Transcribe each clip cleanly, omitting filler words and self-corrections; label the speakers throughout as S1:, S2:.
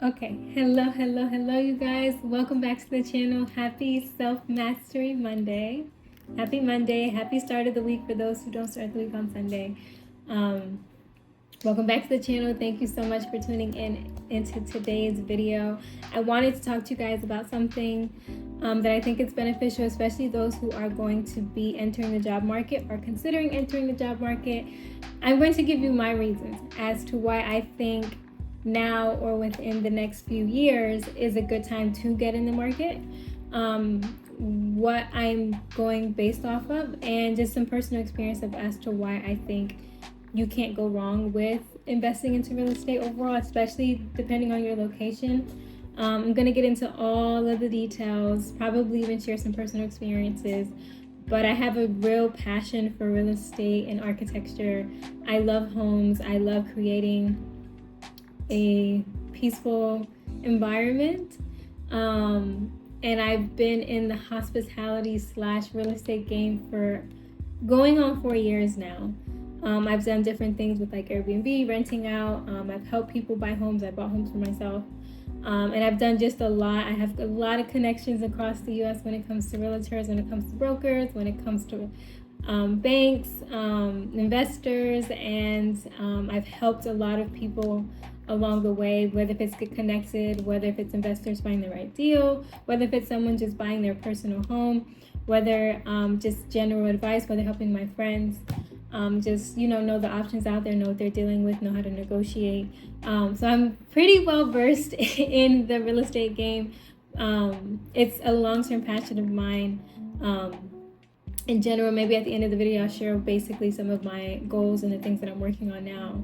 S1: Okay, hello, you guys. Welcome back to the channel. Happy Self-Mastery Monday. Happy Monday. Happy start of the week for those who don't start the week on Sunday. Um, Welcome back to the channel. Thank you so much for tuning in into today's video. I wanted to talk to you guys about something that I think is beneficial, especially those who are going to be entering the job market or considering entering the job market. I'm going to give you my reasons as to why I think now or within the next few years is a good time to get in the market. What I'm going based off of, and just some personal experience of as to why I think you can't go wrong with investing into real estate overall, especially depending on your location. I'm going to get into all of the details, probably even share some personal experiences, but I have a real passion for real estate and architecture. I love homes. I love creating a peaceful environment. And I've been in the hospitality / real estate game for going on 4 years now. I've done different things with like Airbnb, renting out. I've helped people buy homes. I bought homes for myself. And I've done just a lot. I have a lot of connections across the US when it comes to realtors, when it comes to brokers, when it comes to banks, investors, and I've helped a lot of people along the way, whether if it's get connected, whether if it's investors buying the right deal, whether if it's someone just buying their personal home, whether just general advice, whether helping my friends. Just know the options out there, know what they're dealing with, know how to negotiate. So I'm pretty well versed in the real estate game. It's a long-term passion of mine. In general, maybe at the end of the video, I'll share basically some of my goals and the things that I'm working on now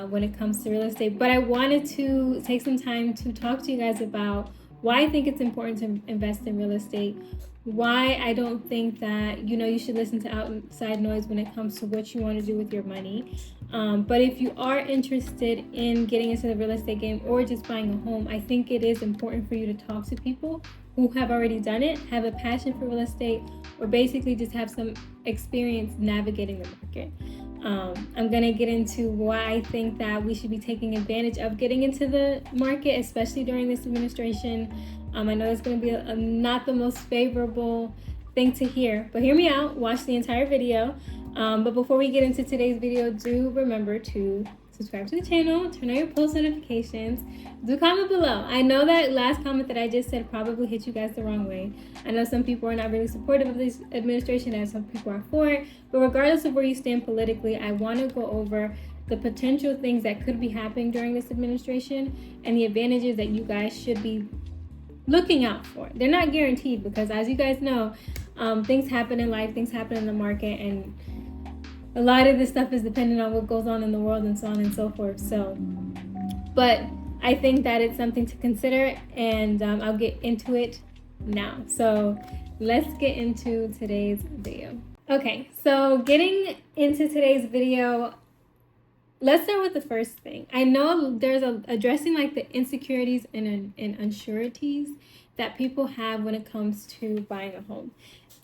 S1: when it comes to real estate. But I wanted to take some time to talk to you guys about why I think it's important to invest in real estate, why I don't think that you should listen to outside noise when it comes to what you want to do with your money. But if you are interested in getting into the real estate game or just buying a home, I think it is important for you to talk to people who have already done it, have a passion for real estate, or basically just have some experience navigating the market. I'm going to get into why I think that we should be taking advantage of getting into the market, especially during this administration. I know it's going to be not the most favorable thing to hear, but hear me out. Watch the entire video. But before we get into today's video, do remember to subscribe to the channel, turn on your post notifications, do comment below. I know that last comment that I just said probably hit you guys the wrong way. I know some people are not really supportive of this administration and some people are for it, but regardless of where you stand politically, I want to go over the potential things that could be happening during this administration and the advantages that you guys should be looking out for. They're not guaranteed because, as you guys know, things happen in life, things happen in the market, and a lot of this stuff is dependent on what goes on in the world and so on and so forth. So, but I think that it's something to consider, and I'll get into it now. So let's get into today's video. Okay, so getting into today's video, let's start with the first thing. I know there's addressing like the insecurities and unsureties that people have when it comes to buying a home.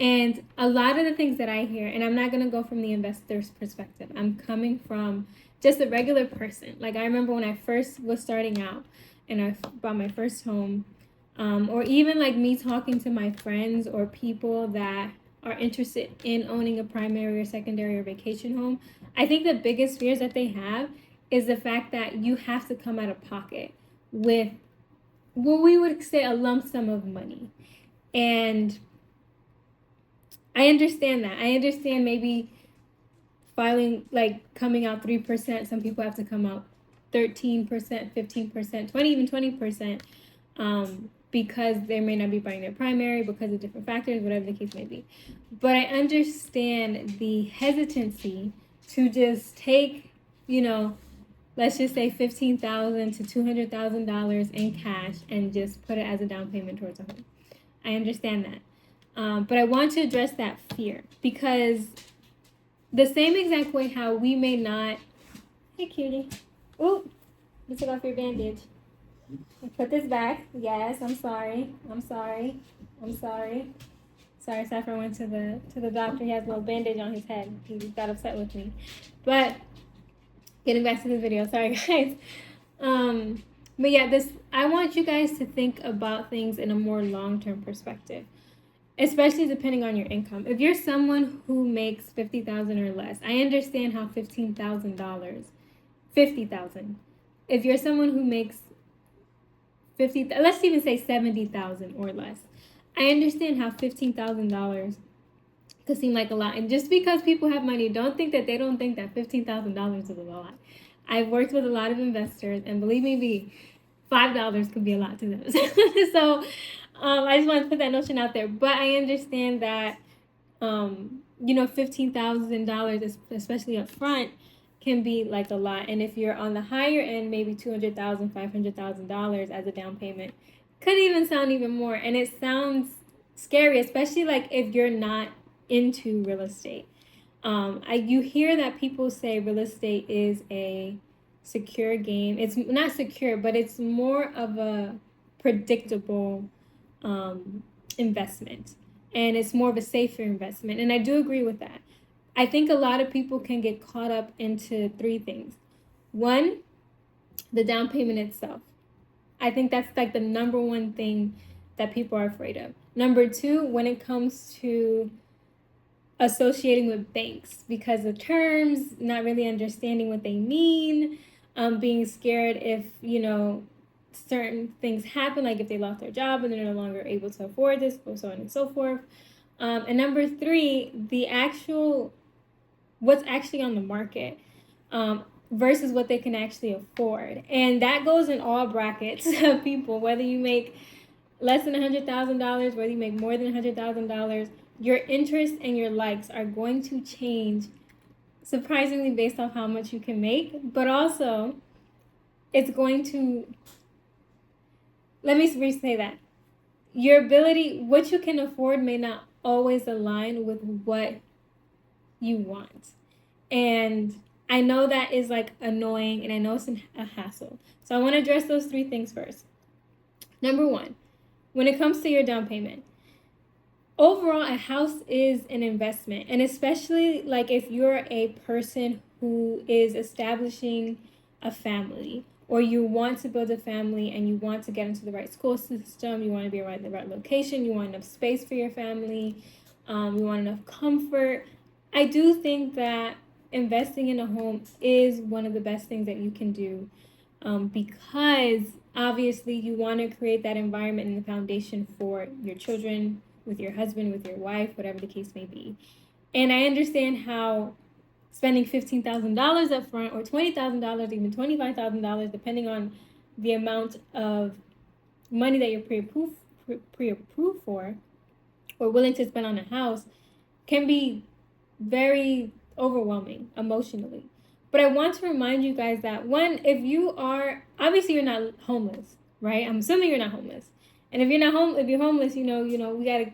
S1: And a lot of the things that I hear, and I'm not going to go from the investor's perspective, I'm coming from just a regular person. Like I remember when I first was starting out and I bought my first home, or even like me talking to my friends or people that are interested in owning a primary or secondary or vacation home, I think the biggest fears that they have is the fact that you have to come out of pocket with what we would say a lump sum of money. And I understand that. I understand maybe filing, like coming out 3%. Some people have to come out 13%, 15%, 20, even 20%, because they may not be buying their primary because of different factors, whatever the case may be. But I understand the hesitancy to just take, let's just say $15,000 to $200,000 in cash and just put it as a down payment towards a home. I understand that. But I want to address that fear because the same exact way how we may not... Hey, cutie. Oh, you took off your bandage. Put this back. Yes, I'm sorry. Sorry, Saffron went to the doctor. He has a little bandage on his head. He got upset with me. But getting back to the video. Sorry, guys. But yeah, I want you guys to think about things in a more long-term perspective, especially depending on your income. If you're someone who makes 50,000 or less, I understand how $15,000, 50,000. If you're someone who makes 50, let's even say 70,000 or less, I understand how $15,000 could seem like a lot. And just because people have money, don't think that they don't think that $15,000 is a lot. I've worked with a lot of investors, and believe me, $5 could be a lot to them. So I just want to put that notion out there. But I understand that, $15,000, especially up front, can be like a lot. And if you're on the higher end, maybe $200,000, $500,000 as a down payment could even sound even more. And it sounds scary, especially like if you're not into real estate. You hear that people say real estate is a secure game. It's not secure, but it's more of a predictable investment, and it's more of a safer investment. And I do agree with that. I think a lot of people can get caught up into three things. One, the down payment itself. I think that's like the number one thing that people are afraid of. Number two, when it comes to associating with banks, because of terms, not really understanding what they mean, being scared if, certain things happen, like if they lost their job and they're no longer able to afford this, or so on and so forth. And number three, what's actually on the market, versus what they can actually afford. And that goes in all brackets of people, whether you make less than $100,000, whether you make more than $100,000, your interests and your likes are going to change surprisingly based off how much you can make. But also, it's going to, let me re-say that. Your ability, what you can afford may not always align with what you want. And I know that is like annoying, and I know it's a hassle. So I want to address those three things first. Number one, when it comes to your down payment, overall, a house is an investment. And especially like if you're a person who is establishing a family, or you want to build a family and you want to get into the right school system, you want to be in the right location, you want enough space for your family, you want enough comfort. I do think that investing in a home is one of the best things that you can do, because obviously you want to create that environment and the foundation for your children, with your husband, with your wife, whatever the case may be. And I understand how spending $15,000 up front, or $20,000, even $25,000, depending on the amount of money that you're pre-approved for or willing to spend on a house, can be very overwhelming emotionally. But I want to remind you guys that, one, if you are, obviously you're not homeless, right? I'm assuming you're not homeless. And if you're homeless, we gotta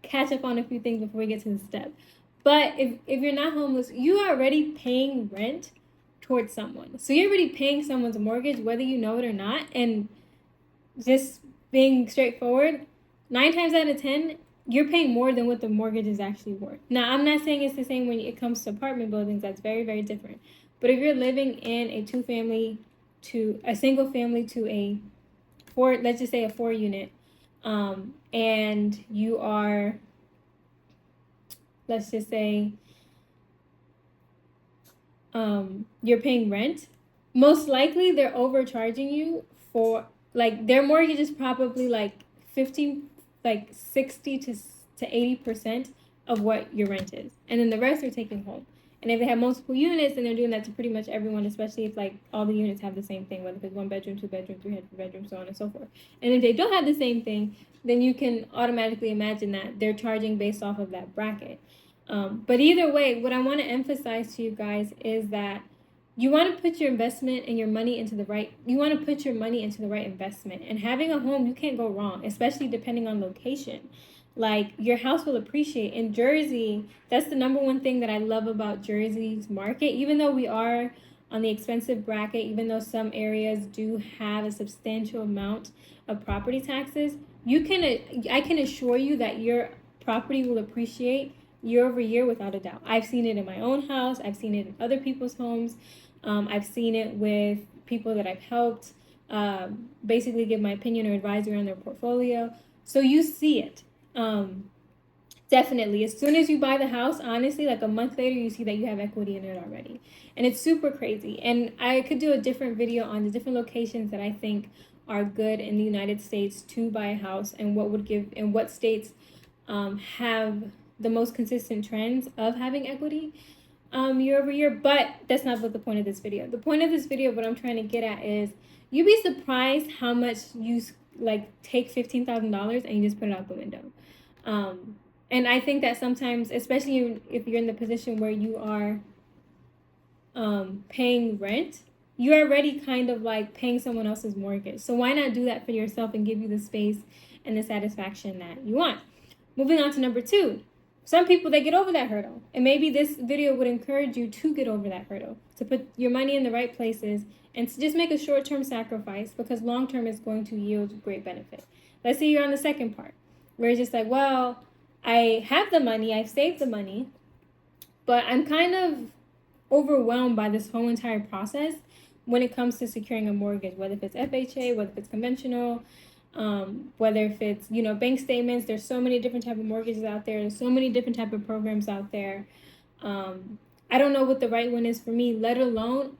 S1: catch up on a few things before we get to the step. But if you're not homeless, you are already paying rent towards someone. So you're already paying someone's mortgage, whether you know it or not. And just being straightforward, 9 times out of 10, you're paying more than what the mortgage is actually worth. Now, I'm not saying it's the same when it comes to apartment buildings. That's very, very different. But if you're living in a single family to a let's just say a 4-unit, and you are, let's just say, you're paying rent, most likely they're overcharging you for, like, their mortgage is probably like 60 to 80% of what your rent is, and then the rest are taken home. And if they have multiple units, then they're doing that to pretty much everyone, especially if like all the units have the same thing, whether it's 1 bedroom, 2 bedroom, 3 bedroom, so on and so forth. And if they don't have the same thing, then you can automatically imagine that they're charging based off of that bracket. But either way, what I want to emphasize to you guys is that you want to put your investment and your money into the right, investment. And having a home, you can't go wrong, especially depending on location. Like, your house will appreciate. In Jersey, that's the number one thing that I love about Jersey's market. Even though we are on the expensive bracket, even though some areas do have a substantial amount of property taxes, I can assure you that your property will appreciate year over year without a doubt. I've seen it in my own house. I've seen it in other people's homes. I've seen it with people that I've helped, basically give my opinion or advisory on their portfolio. So you see it. Definitely. As soon as you buy the house, honestly, like a month later, you see that you have equity in it already. And it's super crazy. And I could do a different video on the different locations that I think are good in the United States to buy a house, and what would give, and what states have the most consistent trends of having equity year over year. But that's not what the point of this video. The point of this video, what I'm trying to get at is, you'd be surprised how much you like take $15,000 and you just put it out the window. And I think that sometimes, especially if you're in the position where you are paying rent, you're already kind of like paying someone else's mortgage. So why not do that for yourself and give you the space and the satisfaction that you want? Moving on to number 2. Some people, they get over that hurdle. And maybe this video would encourage you to get over that hurdle, to put your money in the right places and to just make a short-term sacrifice, because long-term is going to yield great benefit. Let's say you're on the second part, where it's just like, well, I have the money, I've saved the money, but I'm kind of overwhelmed by this whole entire process when it comes to securing a mortgage, whether if it's FHA, whether if it's conventional, whether if it's, bank statements. There's so many different type of mortgages out there. There's so many different type of programs out there. I don't know what the right one is for me, let alone,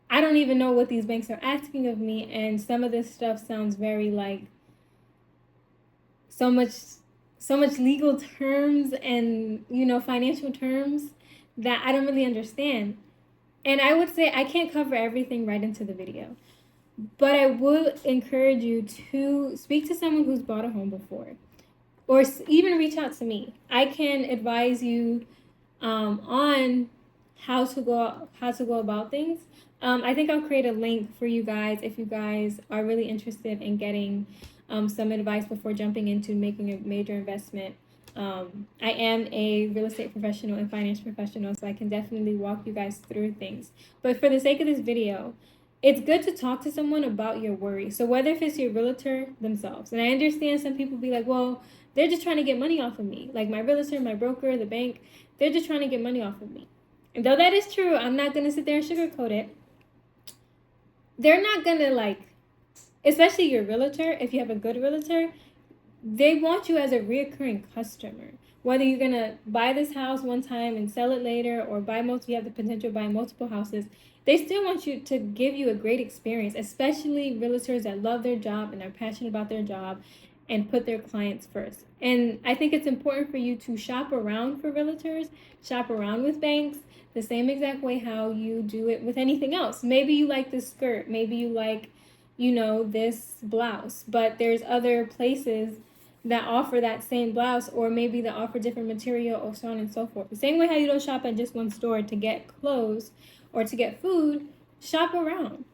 S1: I don't even know what these banks are asking of me. And some of this stuff sounds very like so much legal terms and, financial terms that I don't really understand. And I would say I can't cover everything right into the video, but I would encourage you to speak to someone who's bought a home before, or even reach out to me. I can advise you on how to go about things. I think I'll create a link for you guys if you guys are really interested in getting some advice before jumping into making a major investment. I am a real estate professional and finance professional, so I can definitely walk you guys through things. But for the sake of this video, it's good to talk to someone about your worries. So whether if it's your realtor themselves, and I understand some people be like, well, they're just trying to get money off of me. Like my realtor, my broker, the bank, they're just trying to get money off of me. And though that is true, I'm not going to sit there and sugarcoat it. They're not going to especially your realtor, if you have a good realtor, they want you as a reoccurring customer. Whether you're going to buy this house one time and sell it later, or you have the potential of buying multiple houses, they still want you to give you a great experience, especially realtors that love their job and are passionate about their job and put their clients first. And I think it's important for you to shop around for realtors, shop around with banks, the same exact way how you do it with anything else. Maybe you like this skirt, maybe you like, this blouse, but there's other places that offer that same blouse, or maybe that offer different material, or so on and so forth. The same way how you don't shop at just one store to get clothes or to get food, shop around.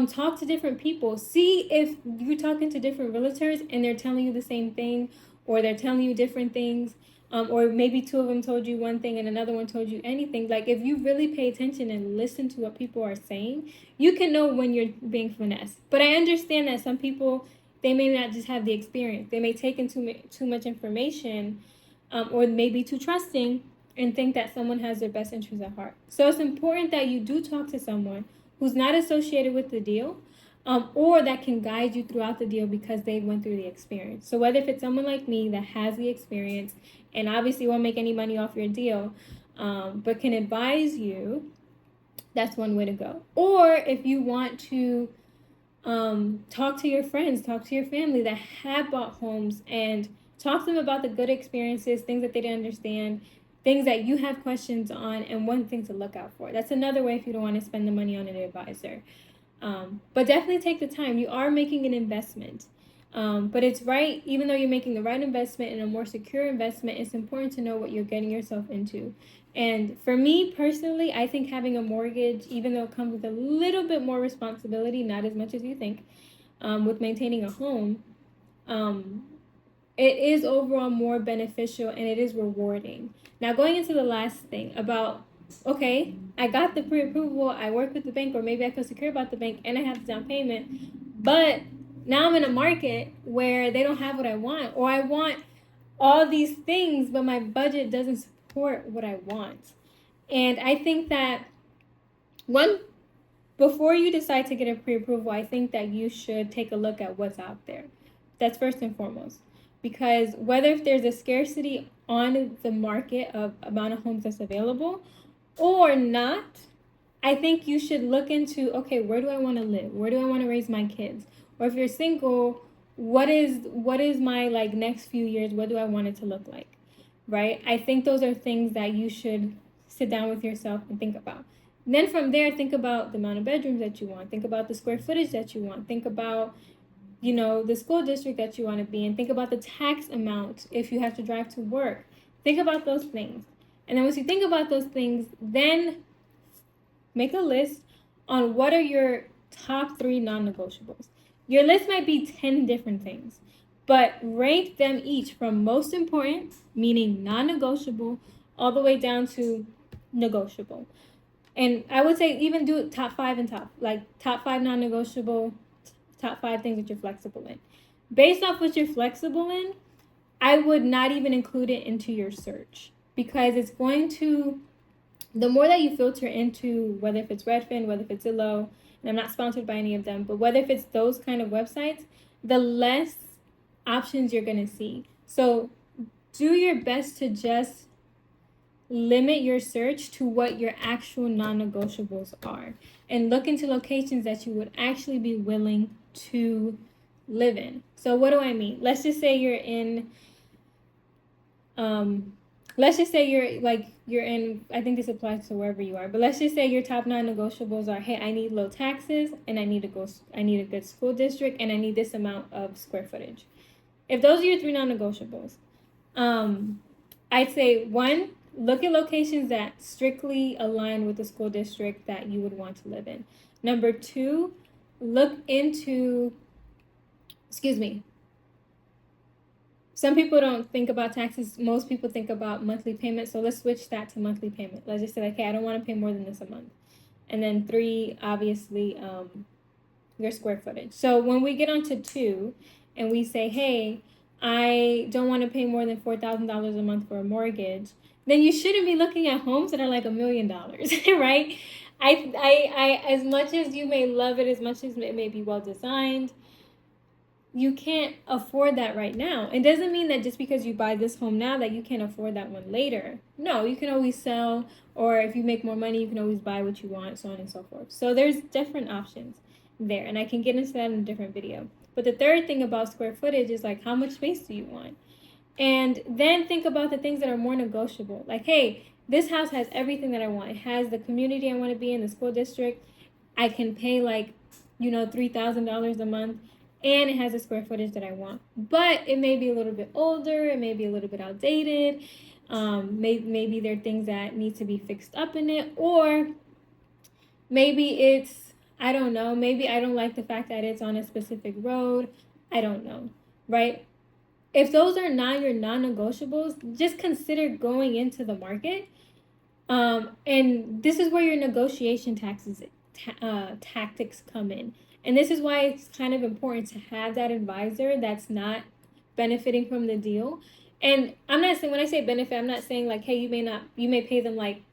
S1: Talk to different people. See if you're talking to different realtors and they're telling you the same thing, or they're telling you different things, or maybe two of them told you one thing and another one told you anything. Like, if you really pay attention and listen to what people are saying, you can know when you're being finessed. But I understand that some people, they may not just have the experience. They may take in too much information, or maybe too trusting, and think that someone has their best interests at heart. So it's important that you do talk to someone who's not associated with the deal, or that can guide you throughout the deal because they went through the experience. So whether if it's someone like me that has the experience and obviously won't make any money off your deal, but can advise you, that's one way to go. Or if you want to talk to your friends, talk to your family that have bought homes, and talk to them about the good experiences, things that they didn't understand, things that you have questions on, and one thing to look out for. That's another way if you don't want to spend the money on an advisor. But definitely take the time. You are making an investment. But it's right, even though you're making the right investment and a more secure investment, it's important to know what you're getting yourself into. And for me personally, I think having a mortgage, even though it comes with a little bit more responsibility, not as much as you think, with maintaining a home, it is overall more beneficial and it is rewarding. Now, going into the last thing about, okay, I got the pre-approval, I work with the bank, or maybe I feel secure about the bank and I have the down payment, but now I'm in a market where they don't have what I want, or I want all these things, but my budget doesn't support what I want. And I think that one before you decide to get a pre-approval, I think that you should take a look at what's out there. That's first and foremost. Because whether if there's a scarcity on the market of amount of homes that's available or not, I think you should look into, okay, where do I want to live? Where do I want to raise my kids? Or if you're single, what is my like next few years? What do I want it to look like? Right? I think those are things that you should sit down with yourself and think about. And then from there, think about the amount of bedrooms that you want. Think about the square footage that you want. Think about, you know, the school district that you want to be in. Think about the tax amount if you have to drive to work. Think about those things. And then once you think about those things, then make a list on what are your top 3 non-negotiables. Your list might be 10 different things, but rank them each from most important, meaning non-negotiable, all the way down to negotiable. And I would say even do top 5 and top 5 non-negotiable, top 5 things that you're flexible in. Based off what you're flexible in, I would not even include it into your search, because it's going to, the more that you filter into, whether if it's Redfin, whether if it's Zillow, and I'm not sponsored by any of them, but whether if it's those kind of websites, the less options you're going to see. So do your best to just limit your search to what your actual non-negotiables are, and look into locations that you would actually be willing to live in. So what do I mean? Let's just say you're in, you're in, I think this applies to wherever you are, but let's just say your top non-negotiables are, hey, I need low taxes, and I need a good school district, and I need this amount of square footage. If those are your 3 non-negotiables, I'd say 1, look at locations that strictly align with the school district that you would want to live in. Number 2, look into, some people don't think about taxes. Most people think about monthly payment. So let's switch that to monthly payment. Let's just say, like, hey, I don't want to pay more than this a month. And then 3, obviously, your square footage. So when we get onto 2 and we say, hey, I don't want to pay more than $4,000 a month for a mortgage, then you shouldn't be looking at homes that are like $1 million, right? I as much as you may love it, as much as it may be well designed, you can't afford that right now. It doesn't mean that just because you buy this home now that you can't afford that one later. No, you can always sell, or if you make more money, you can always buy what you want, so on and so forth. So there's different options there, and I can get into that in a different video. But the third thing about square footage is, like, how much space do you want? And then think about the things that are more negotiable. Like, hey, this house has everything that I want. It has the community I want to be in, the school district. I can pay, like, $3,000 a month, and it has the square footage that I want. But it may be a little bit older. It may be a little bit outdated. Maybe there are things that need to be fixed up in it. Or maybe it's, I don't know, maybe I don't like the fact that it's on a specific road. I don't know, right? If those are not your non-negotiables, just consider going into the market. And this is where your negotiation tactics come in. And this is why it's kind of important to have that advisor that's not benefiting from the deal. And I'm not saying, when I say benefit, I'm not saying like, hey, you may pay them like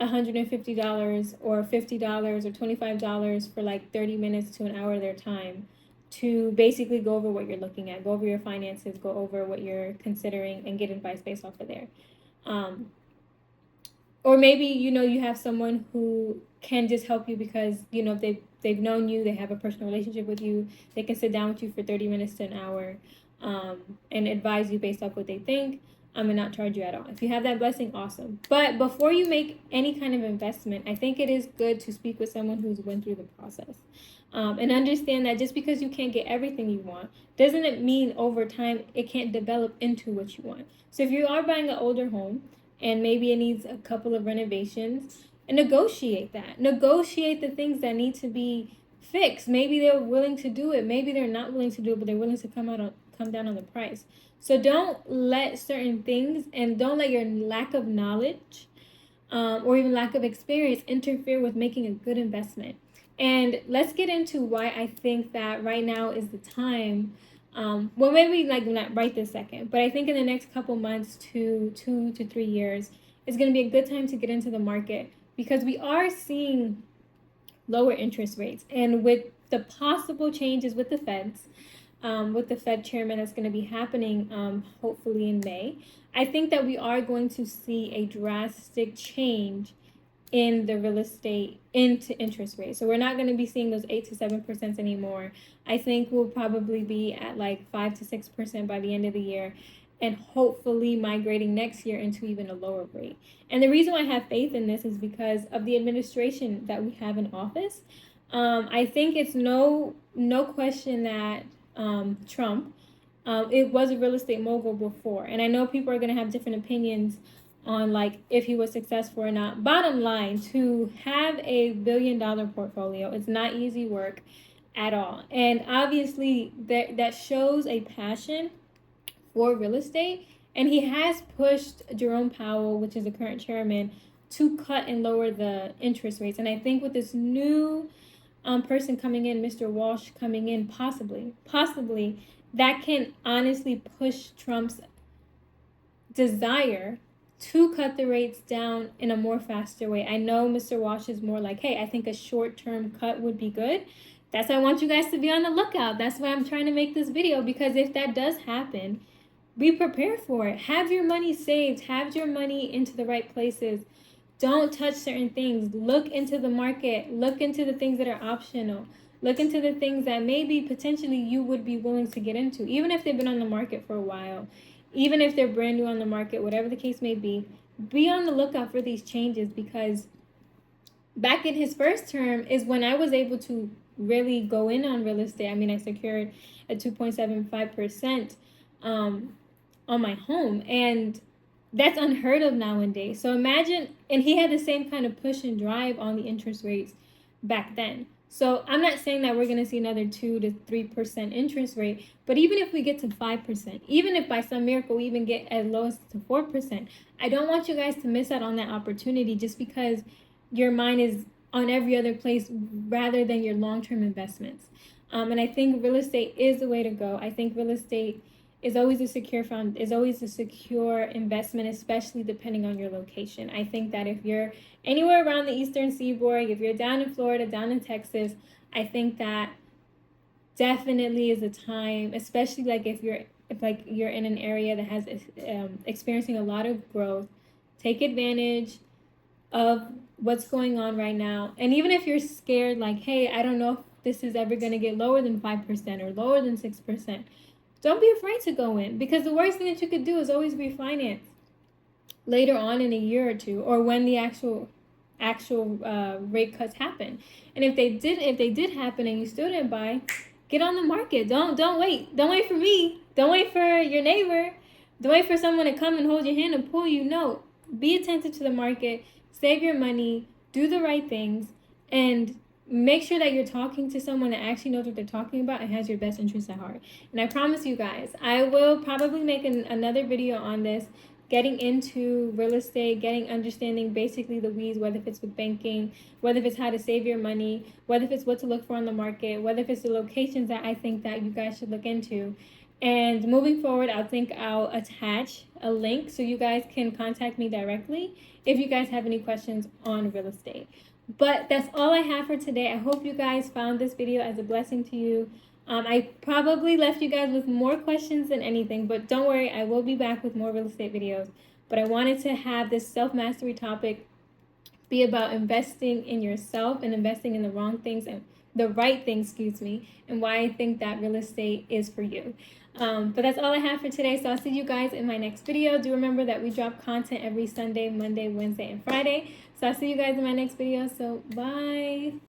S1: $150 or $50 or $25 for like 30 minutes to an hour of their time to basically go over what you're looking at, go over your finances, go over what you're considering, and get advice based off of there. Or maybe, you have someone who can just help you because, they've known you, they have a personal relationship with you, they can sit down with you for 30 minutes to an hour and advise you based off what they think, and not charge you at all. If you have that blessing, awesome. But before you make any kind of investment, I think it is good to speak with someone who's went through the process. And understand that just because you can't get everything you want, doesn't mean over time it can't develop into what you want. So if you are buying an older home and maybe it needs a couple of renovations, and negotiate that. Negotiate the things that need to be fixed. Maybe they're willing to do it. Maybe they're not willing to do it, but they're willing to come down on the price. So don't let certain things, and don't let your lack of knowledge or even lack of experience interfere with making a good investment. And let's get into why I think that right now is the time. Well, maybe like not right this second, but I think in the next couple months to 2 to 3 years, it's going to be a good time to get into the market, because we are seeing lower interest rates. And with the possible changes with the with the Fed chairman that's going to be happening hopefully in May, I think that we are going to see a drastic change in the real estate into interest rates. So we're not going to be seeing those 8 to 7% anymore. I think we'll probably be at like 5 to 6% by the end of the year, and hopefully migrating next year into even a lower rate. And the reason why I have faith in this is because of the administration that we have in office. I think it's no question that Trump, it was a real estate mogul before, and I know people are going to have different opinions on like if he was successful or not. Bottom line, to have a $1 billion portfolio, it's not easy work at all, and obviously that shows a passion for real estate. And he has pushed Jerome Powell, which is the current chairman, to cut and lower the interest rates. And I think with this new person coming in, Mr. Walsh coming in, possibly, that can honestly push Trump's desire to cut the rates down in a more faster way. I know Mr. Walsh is more like, hey, I think a short-term cut would be good. That's why I want you guys to be on the lookout. That's why I'm trying to make this video, because if that does happen, be prepared for it. Have your money saved. Have your money into the right places. Don't touch certain things. Look into the market. Look into the things that are optional. Look into the things that maybe potentially you would be willing to get into, even if they've been on the market for a while, even if they're brand new on the market, whatever the case may be. Be on the lookout for these changes, because back in his first term is when I was able to really go in on real estate. I mean, I secured a 2.75% on my home, and that's unheard of nowadays. So imagine, and he had the same kind of push and drive on the interest rates back then. So I'm not saying that we're going to see another 2 to 3% interest rate, but even if we get to 5%, even if by some miracle we even get as low as to 4%, I don't want you guys to miss out on that opportunity just because your mind is on every other place rather than your long-term investments. And I think real estate is the way to go. I think real estate is always a secure investment, especially depending on your location. I think that if you're anywhere around the Eastern Seaboard, if you're down in Florida, down in Texas, I think that definitely is a time, especially like if you're in an area that has experiencing a lot of growth. Take advantage of what's going on right now. And even if you're scared, like, hey, I don't know if this is ever going to get lower than 5% or lower than 6%, don't be afraid to go in, because the worst thing that you could do is always refinance later on in a year or two, or when the actual rate cuts happen. And if they did happen and you still didn't buy, get on the market. Don't wait for me. Don't wait for your neighbor. Don't wait for someone to come and hold your hand and pull you. No, be attentive to the market. Save your money. Do the right things, and make sure that you're talking to someone that actually knows what they're talking about and has your best interests at heart. And I promise you guys, I will probably make another video on this, getting into real estate, understanding basically the weeds, whether if it's with banking, whether if it's how to save your money, whether if it's what to look for on the market, whether if it's the locations that I think that you guys should look into. And moving forward, I'll attach a link so you guys can contact me directly if you guys have any questions on real estate. But that's all I have for today. I hope you guys found this video as a blessing to you. I probably left you guys with more questions than anything, but don't worry, I will be back with more real estate videos. But I wanted to have this self-mastery topic be about investing in yourself and investing in the right things, and why I think that real estate is for you. But that's all I have for today. So I'll see you guys in my next video. Do remember that we drop content every Sunday, Monday, Wednesday, and Friday. So I'll see you guys in my next video. So bye.